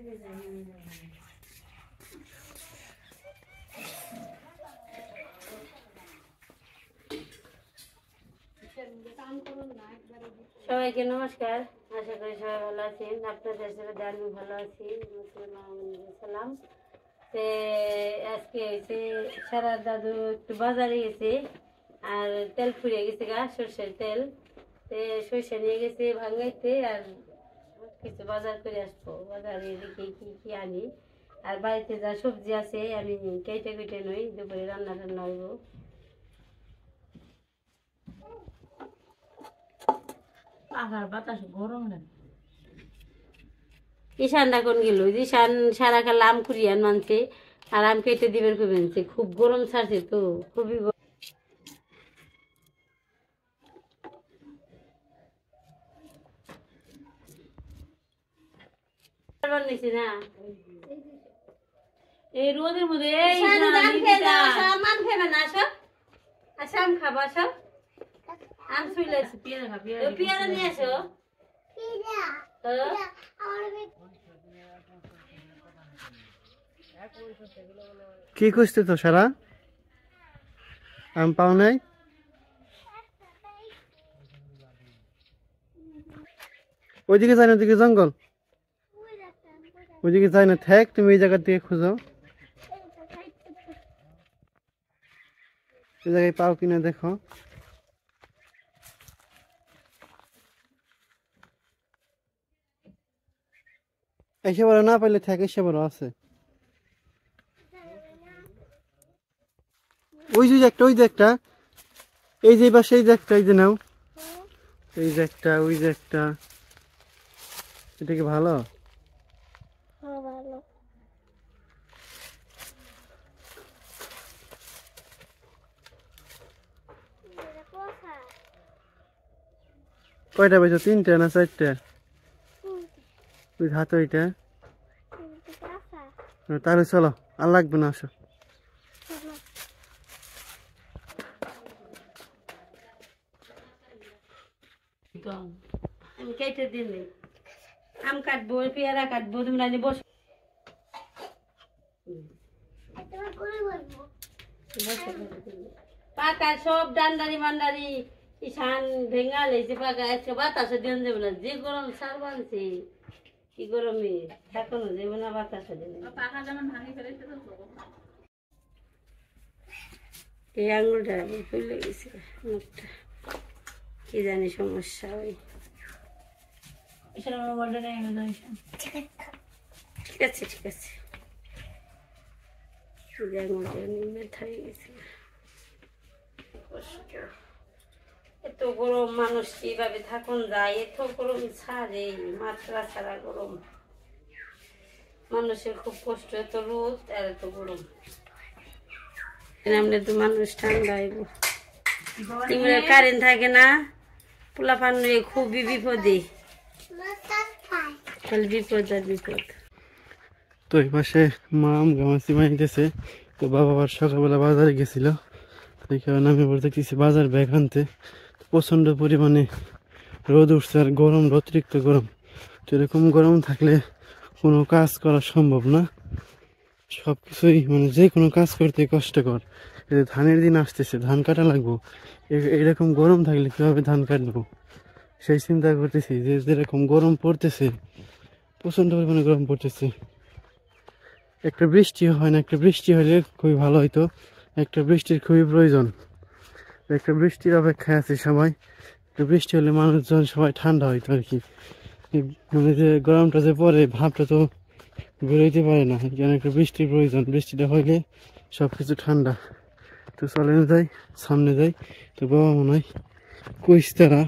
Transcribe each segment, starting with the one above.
সবাইকে নমস্কার। আশা করি সবাই ভালো আছেন। আপনাদের সাথে আমি ভালো আছি। সালাম। আজকে হয়েছে সারা দাদু একটু বাজারে গেছে আর তেল ফুরিয়ে গেছে গা, সর্ষের তেল। সর্ষে নিয়ে গেছে ভাঙাইতে আর কিছু বাজার করে আসবো। বাজারে দেখি কি কি আনি। আর বাড়িতে যা সবজি আছে আমি কেটে কেটে নই, দুপুরে রান্না টান্না হইব। বাতাস গরম না। ঈশানটা কোন গেল? ঈশান সারা কাল আম কুড়িয়ান মানছে আর আম কেটে দিবেন খুব মানছে। খুব গরম ছাড়ছে তো, খুবই না। এই রোদের মধ্যে আম খাবে না সব? আচ্ছা আম খাবা সব? আম শুইলে পেয়ারা নিয়ে আসো। কি খুঁজতে তো সারা? আম পাও নাই? ওইদিকে যাই না, ওইদিকে জঙ্গল, ওইদিকে যাই না, থাক তুমি এই জায়গার দিকে খুঁজো। এই জায়গায় পাও কিনা দেখো। এসে বড় না পাইলে থাক, এসে বড় আছে। ওই যে একটা, ওই যে একটা, এই যে বাসে এই যে একটা, এই যে নাও, এই যে একটা, ওই যে একটা। এটা কি ভালো? কয়টা বেছো? 3টা না 4টা? ওই হাত ওইটা। তাহলে চলো, আর লাগবে না, আসো। আমি কেটে দিলে আম কাটবো, পেয়ারা কাটবো, তোমরা বস। পাকা সব ডান্ডারি মান্ডারি ঈশান ভেঙা লেছে পাকা। আজকে বাতাসে দিন যাবে না, যে গরম সার বানছে। কি গরমে এখনো যাবে না বাতাসে দিন। এই আঙুলটা ফুলে গেছে, মুখটা কি জানি সমস্যা। ওই ঠিক আছে ঠিক আছে। আঙুলটা ব্যথা হয়ে গেছে। এত গরম, মানুষ কিভাবে থাকুন যায়? এত গরম ছাড়ে, মাত্রা ছাড়া গরম। মানুষের খুব কষ্ট, এত রোদ আর এত গরম। আমরা তো মানুষ ঠান্ডা হইব। কারেন্ট থাকে না, পোলা পান খুবই বিপদে, খালি বিপদ আর বিপদ। তো এই পাশে মা আম গামাছি বানিতেছে। তো বাবা আবার সকালবেলা বাজারে গেছিল, এই কারণে আমি বলতে কিছু বাজার ব্যাগ আনতে। প্রচণ্ড পরিমাণে রোদ উঠছে আর গরম, অতিরিক্ত গরম। তো এরকম গরম থাকলে কোনো কাজ করা সম্ভব না। সব কিছুই মানে যে কোনো কাজ করতে কষ্টকর। এই যে ধানের দিন আসতেছে, ধান কাটা লাগবো, এরকম গরম থাকলে কীভাবে ধান কাটবো সেই চিন্তা করতেছি। যে যেরকম গরম পড়তেছে, প্রচণ্ড পরিমাণে গরম পড়তেছে। একটা বৃষ্টি হয় না, একটা বৃষ্টি হলে খুবই ভালো হইতো। একটা বৃষ্টির খুবই প্রয়োজন। একটা বৃষ্টির অপেক্ষায় আছে সবাই। একটা বৃষ্টি হলে মানুষজন সবাই ঠান্ডা হইতো আর কি। মানে যে গরমটা যে পড়ে, ভাবটা তো বেরোইতে পারে না, যেন একটা বৃষ্টির প্রয়োজন। বৃষ্টিটা হইলে সব কিছু ঠান্ডা। তো চলেন যাই, সামনে যাই। তো বাবা মনে হয় কইস তারা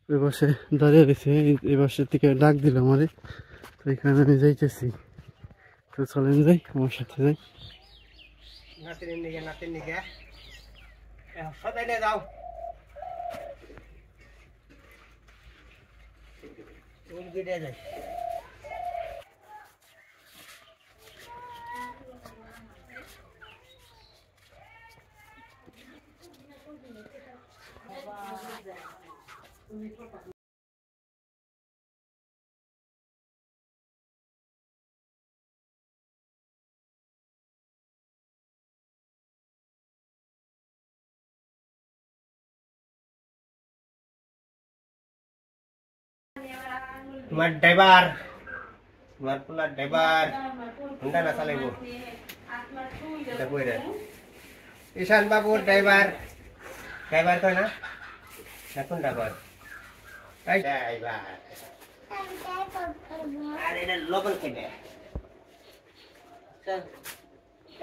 ওই পাশে দাঁড়িয়ে রয়েছে, এই পাশের থেকে ডাক দিল আমারে। তো এখানে আমি যাইতেছি। তো চলেন যাই, আমার সাথে যাই। তোমার ড্রাইভার তোমার পোলার ড্রাইভার হুন্ডা না চালাইব এটা কই রে ঈশান বাবুর ড্রাইভার ড্রাইভার কয় না এখন ড্রাইভার এই ড্রাইভার আরে এটা লবণ খেবে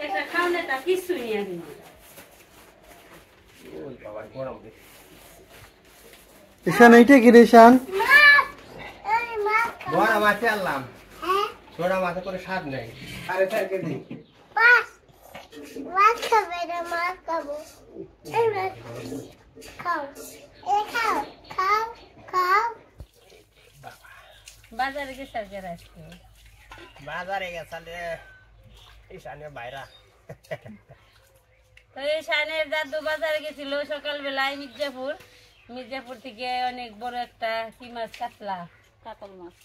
এটা খাওয়ানোটা কিছু নিয়ে আসি ওই বাবা গরম বেশি ঈশান এইটা কি রে ঈশান? বড় মাছে আনলাম ছোট মাছে করে স্বাদ নেই 4.5 কেজি মাছ খাবে না মাছ খাবো এই মাছ খাও খাও খাও খাও বাজারে গেছে আর কেরা আসছে বাজারে গেছালে ঈশানে বাইরা তো এই শানের দাদু বাজারে গেছিল সকালবেলায় মির্জাপুর থেকে অনেক বড় একটা কি মাছ কাতল মাছ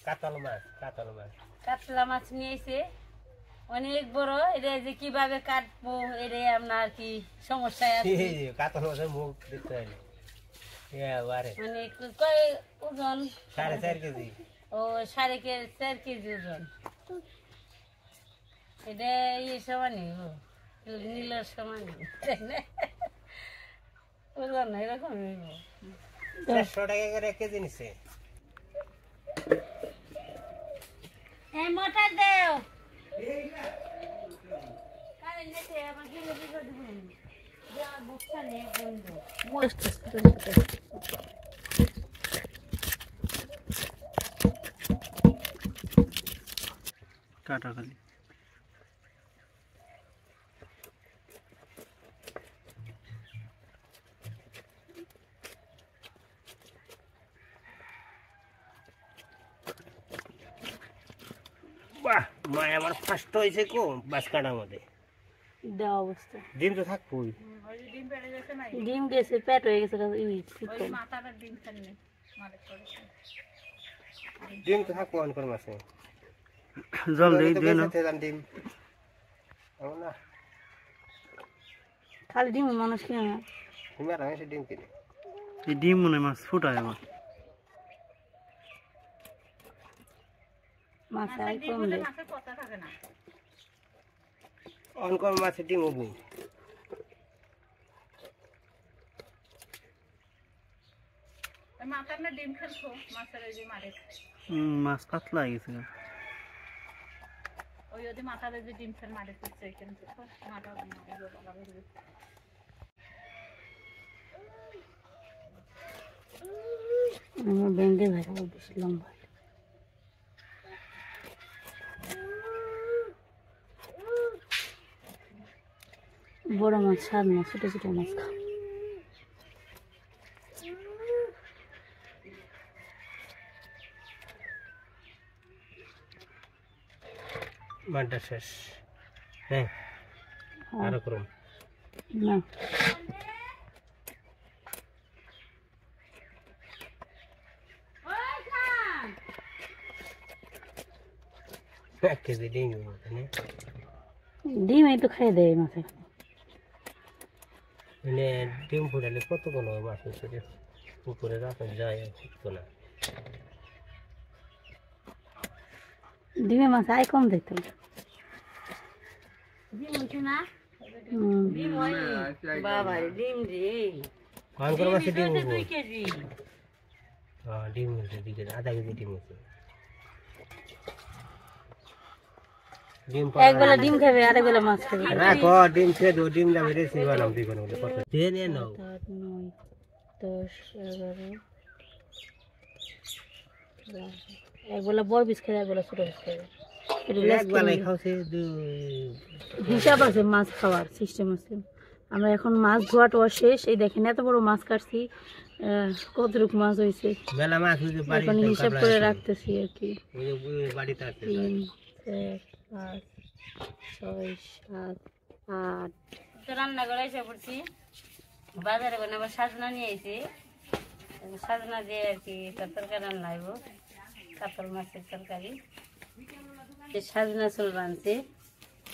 কাতলা মাছ নিয়ে এসে অনেক বড় এটা যে কিভাবে কাটবো এটা আপনার কি সমস্যায় আছে কাতল মাছের মুখ দেখতে হয় মানে কয় ওজন 4.5 কেজি ও 4.5 কেজি ওজন এটা ইয়ে সমানই নীলের সমানই ওজন এরকমই 400 টাকা করে কেজি নিছে এই মোটা দেও কারে নেতে আমার গিলে দিবো যা বুকটা নে বন্ধু কাটা খালি বাহ মায় আমার ফার্স্ট হয়েছে কো বাস কাটার মধ্যে দেওয়া অবস্থা ডিম তো থাকবই ডিম গেছে পেট হয়ে গেছে ডিম তো থাকবো অনকর মাসে জল দিয়ে দিয়ে না ডিম না খালি ডিম মানুষ কিনে না তুমি আর আমি ডিম কিনে এই ডিম মনে হয় মাছ ফুটায় আমার মাছ আই কম দে অনকর মাছে ডিম হবো মাছ পাতলা হয়ে গেছে ব্যাংকে ভাড়া বেশি লম্বা বড় মাছ স্বাদ না ছোট ছোট মাছ খাও মানটা শেষ হ্যাঁ আরো করুন না 1 কেজি ডিম ডিম এই তো খাই দেয় মাছে মানে ডিম ফুটালে কত কোনো মাছ হচ্ছে পুকুরে রাখা যায় তো না ডিমে মাছ আই কম দেখতে ডিম হচ্ছে না ডিম হয় বাবা ডিম রে অনকর মাছে ডিম 2 কেজি হ্যাঁ ডিম হচ্ছে 2 কেজি আধা কেজি ডিম হচ্ছে ডিম একবেলা ডিম খাবে আর একবেলা মাছ খাবে রাখো ডিম খেয়ে দো ডিম দাম রেসি বানাম দিবেন বলে কত দিয়ে নিয়ে নাও 10 11 একবেলা বড় পিস খাবে একবেলা ছোট পিস খাবে একবেলাই খাওছে হিসাব আছে মাছ খাওয়ার সিস্টেম আছে আমরা এখন মাছ ধোয়া টোয়া শেষ এই দেখেন এত বড় মাছ কাটছি কতটুকু মাছ হয়েছে মেলা মাছ হয়েছে বাড়ি এখন হিসাব করে রাখতেছি আর কি বাড়িতে আছে 3 4 5 6 7 8 তো রান্না করে এসে পড়ছি বাজারে করে আবার সাজনা নিয়ে এসেছি সাজনা দিয়ে আর কি তরকারি রান্না হইব কাতল মাছের তরকারি সাজনা চুল বানছি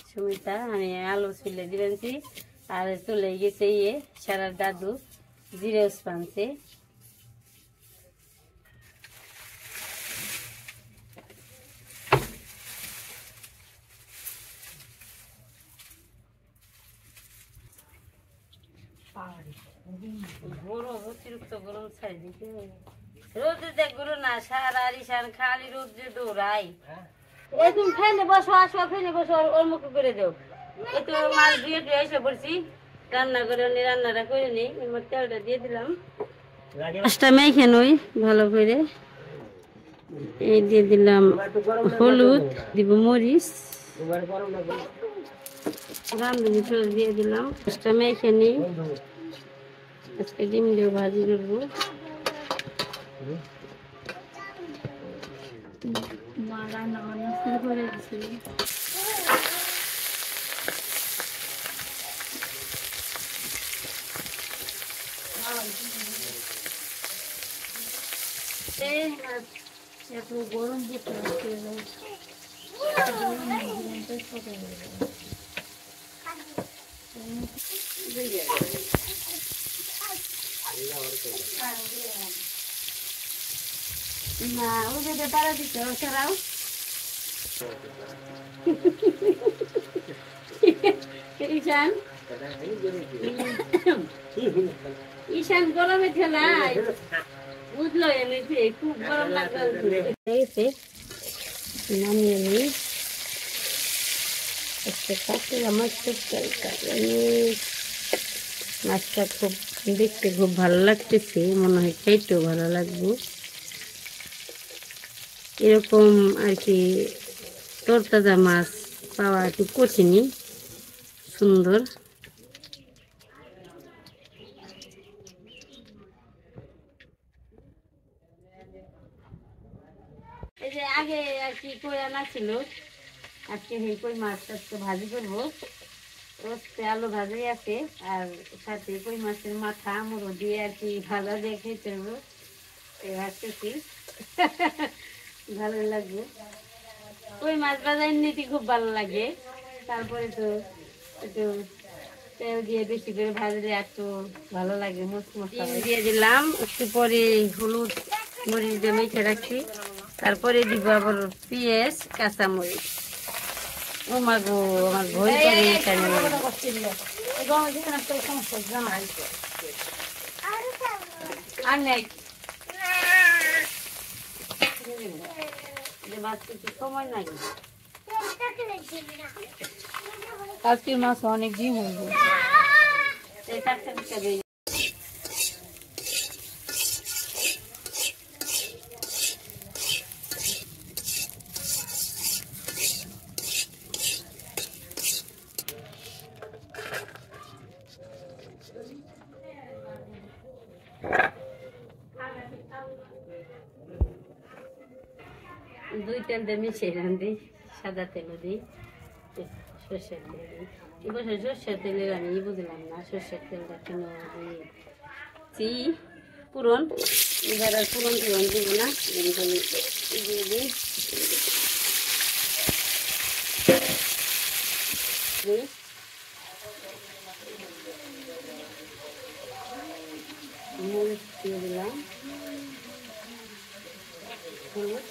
সুমিতা আমি আলু চুলে দিবেনছি আর চলে গেছে ইয়ে সারার দাদু জিরেস বানছে গরম অতিরিক্ত গরম চারিদিকে রোদে দেখ গরু না সারা রিসান খালি রোদে দৌড়াই এই তুমি ফেলে বসো আসো ফেলে বসো ওর মুখে করে দেও এই তো মাছ ধুয়ে ধুয়ে এসে পড়ছি রান্না করে নি রান্নাটা করে নি এবার তেলটা দিয়ে দিলাম মাছটা মেখে নই ভালো করে এই দিয়ে দিলাম হলুদ দিব মরিচ রান্ধুনি ফেলে দিয়ে দিলাম মাছটা মেখে নিই আজকে ডিম দিয়ে ভাজি করবো মা রান্না বান্না শুরু করে দিয়েছিল। এত গরম পড়ছে না ওদের তারা দিতে ছাড়াও ঈশান ঈশান গরমে ঠেলায় বুঝলো এনেছে খুব গরম লাগছে নামিয়ে নিই মাছটা খুব দেখতে খুব ভালো লাগতেছে মনে হয় খাইতেও ভালো লাগবে এরকম আর কি তরতাজা মাছ পাওয়া একটু কঠিনই সুন্দর এই যে আগে আর কি কই আনা ছিল আজকে এই কই মাছটা আজকে ভাজি করবো রোস্টে আলু ভাজি আছে আর সাথে কই মাছের মাথা মুড়ো দিয়ে আর কি ভাজা দিয়ে খেতে হবে ভাজতেছি ভালো লাগবে কই মাছ ভাজা এমনিতে খুব ভালো লাগে তারপরে তো একটু তেল দিয়ে বেশি করে ভাজলে একটু ভালো লাগে মশলা দিয়ে দিলাম একটু পরে হলুদ মরিচ দিয়ে মেখে রাখছি তারপরে দিব আবার পেঁয়াজ কাঁচামরিচ ও মা গো আমার ভয় করে এখানে আর নেই সময় নাই আজকের মাছ অনেক দিন হয়ে গেল দুই তেল দিয়ে মিশিয়ে রান্ধি সাদা তেলও দিই সর্ষের তেল দিই এবছর সর্ষের তেলের আমি বুঝলাম না সর্ষের তেলটা কিনে দিয়েছি পুরন এবার আর পুরন টুরন দিব না দিয়ে দিই মরিচ দিয়ে দিলাম হলুদ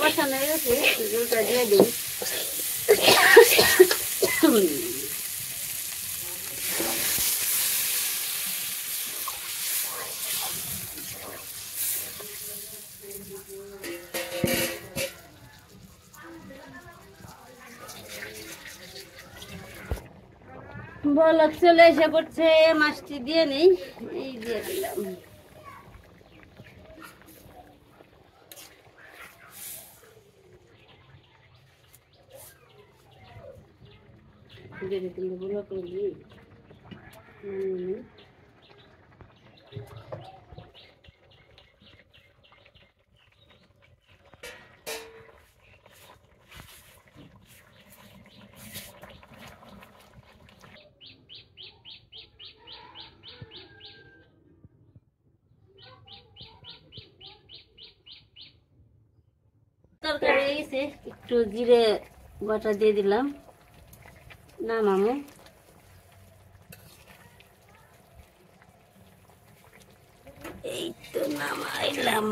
বসানো গেছে জলটা দিয়ে দিই বলক চলে এসে পড়ছে মাছটি দিয়ে নেই এই দিয়ে দিলাম দিয়ে দিলে বলক দিয়ে গেছে, একটু জিরে বাটা দিয়ে দিলাম, নামামো। এই তো নামাইলাম।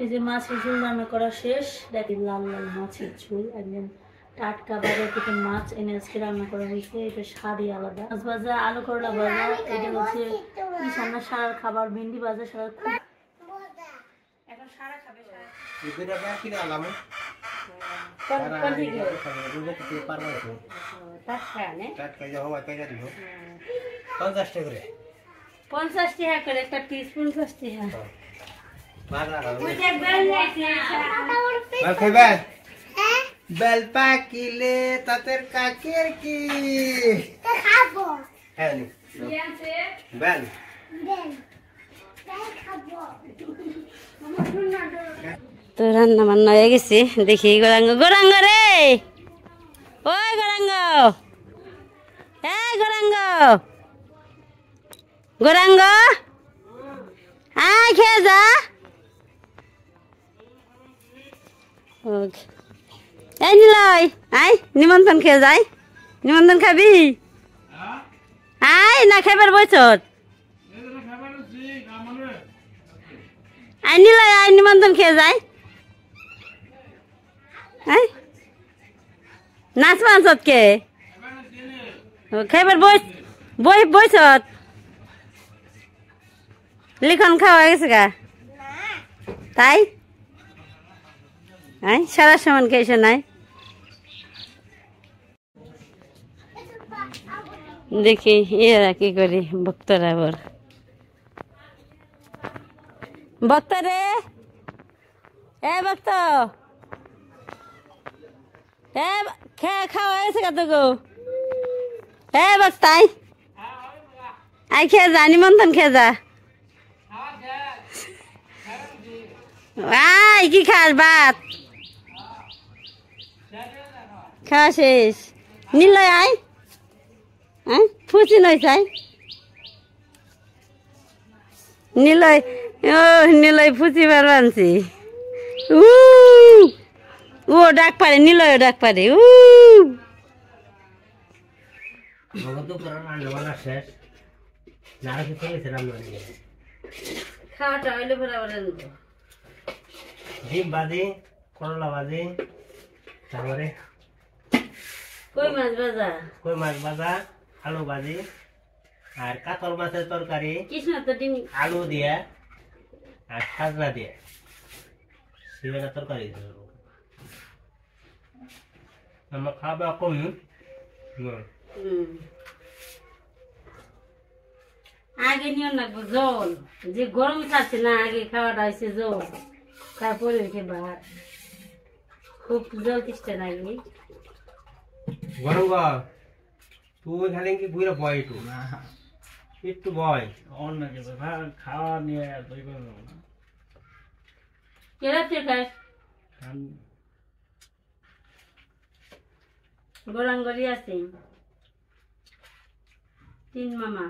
এই যে মাছের ঝোল রান্না করা শেষ। দেখেন লাল লাল মাছের ঝোল, একদম টাটকা বাজার থেকে মাছ এনে আজকে রান্না করা হয়েছে। এটা স্বাদই আলাদা। মাছ ভাজা, আলু করলা ভাজা, এটা হচ্ছে ঈশান্না সারার খাবার, ভেন্ডি ভাজা সারার। এখন সারা খাবে, পঞ্চাশ টাকা করে একটা পিস, 50 টাকা। বেল পাকিলে তাদের কাকের কি খাবো হ্যাঁ বেল তো রান্না বান্না হয়ে গেছে। দেখি গোরাঙ্গ, গোরাঙ্গ রে, ওই গোরাঙ্গ, গোরাঙ্গ, গোরাঙ্গ, আয় খেয়ে যা। এই নিলয়, আয় নিমন্ত্রণ খেয়ে যাই। নিমন্ত্রণ খাবি? আয় না খাইবার বইছত। আয় নিলয়, আয় নিমন্ত্রণ খেয়ে যাই। নাচ মাছত কে খাইবার বইছত। লিখন খাওয়া গেছে গা তাই? সারা সমান খেয়েছে নাই? দেখি এরা কি করি। ভক্তরা আবার ভক্ত রে, ভক্ত খাওয়া গেছে কত গো? ভক্তাই আই খেয়ে যা, নিমন্ত্রণ খেয়ে যা। আয় কি খাস? ভাত খাওয়া শেষ। নিলয় আয়, ফুচি নয় চাই। নিলয়, ও নিলয় ফুচি বার বানছি। ও ডাক পারে, নিলয় ডাক পারে। খাওয়াটা হইলে ডিম ভাজি, করলা ভাজি, তারপরে কই মাছ ভাজা, কই মাছ ভাজা, আলু ভাজি, আর কাতল মাছের তরকারি, কৃষ্ণ তো ডিম আলু দিয়ে আর খাজনা দিয়ে সেটা তরকারি। আমরা খাওয়া কম। আগে নিয়ে লাগবো জল, যে গরম খাচ্ছে না, আগে খাওয়াটা হয়েছে জল, তারপরে হয়েছে ভাত। খুব জল তিষ্ঠে নাকি গরম গর তুই খালি কি বুঝে বয় একটু একটু বয় অন্য কিছু খাওয়া নিয়ে গোরাঙ্গরি আছে 3 মামা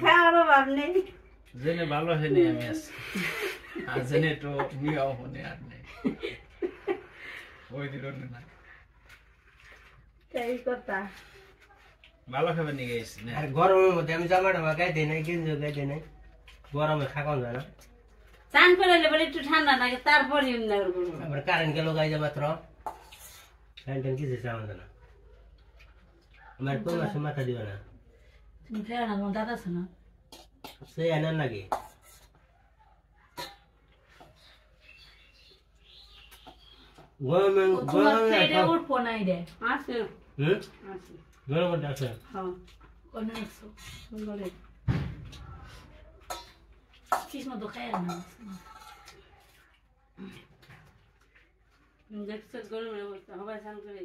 খাওয়ার অভাব নেই। জেনে ভালো হয়নি আমি আছি, আর জেনে তো মিয়াও হনে আর নেই, ওই দিল না তাই কথা। ভালো খাবার নিয়ে গেছি না। আর গরমের মধ্যে আমি জামাটা গায়ে দিই নাই, গেঞ্জি গায়ে দিই নাই, গরমে থাকা যায় না। চান করে বলে একটু ঠান্ডা লাগে, তারপরে আবার কারেন্ট গেল গায়ে মাত্র কারেন্ট কিছু চাওয়া যায় না। আমার কোন মাসে মাথা দিবে না, তুমি খেয়ে না, তোমার দাদা আছে না, সে এনার নাকি গরমে গরমে উঠবো না রে আছে আছে গরমে আছে। হ্যাঁ অনেক সুন্দর কিস মতো খায় না দেখছো গরমের অবস্থা, সবাই স্নান করে